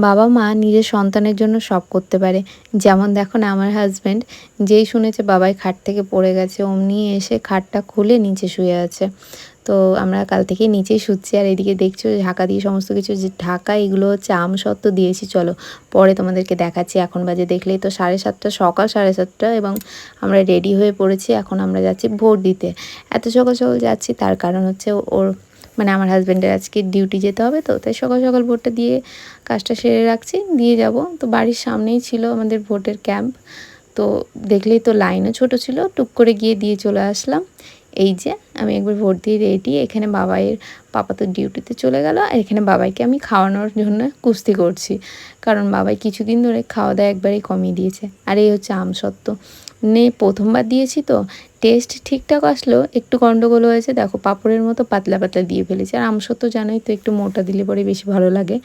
বাবা মা নিজের সন্তানের জন্য সব করতে পারে। যেমন দেখো না, আমার হাজব্যান্ড যেই শুনেছে বাবাই খাট থেকে পড়ে গেছে, অমনি এসে খাটটা খুলে নিচে শুয়ে আছে। তো আমরা কাল থেকেই নিচেই শুচ্ছি। আর এদিকে দেখছো ঢাকা দিয়ে সমস্ত কিছু যে ঢাকা, এগুলো হচ্ছে আমসত্ত্ব দিয়েছি। চলো পরে তোমাদেরকে দেখাচ্ছি। এখন বাজে দেখলেই তো 7:30, সকাল 7:30, এবং আমরা রেডি হয়ে পড়েছি। এখন আমরা যাচ্ছি ভোট দিতে। এত সকাল সকাল যাচ্ছি তার কারণ হচ্ছে ওর মানে আমার হাজব্যান্ডের আজকে ডিউটি যেতে হবে, তো তাই সকাল সকাল ভোটটা দিয়ে কাজটা সেরে রাখছি, দিয়ে যাব। তো বাড়ির সামনেই ছিল আমাদের ভোটের ক্যাম্প। তো দেখলেই তো লাইনও ছোট ছিল, টুক করে গিয়ে দিয়ে চলে আসলাম। এই যে আমি একবার ভোট দিয়ে রেডি। এখানে পাপা তো ডিউটিতে চলে গেল, আর এখানে বাবাইকে আমি খাওয়ানোর জন্য কুস্তি করছি, কারণ বাবাই কিছুদিন ধরে খাওয়া দাওয়া একবারেই কমিয়ে দিয়েছে। আর এই হচ্ছে আমসত্ত্ব প্রথমবার দিয়েছি, তো টেস্ট ঠিকঠাক আসলেও একটু গন্ডগোল হয়েছে। দেখো পাঁপড়ের মতো পাতলা পাতলা দিয়ে ফেলেছি। আর আমসত্ত্ব জানোই তো, একটু মোটা দিলে পরে বেশি ভালো লাগে।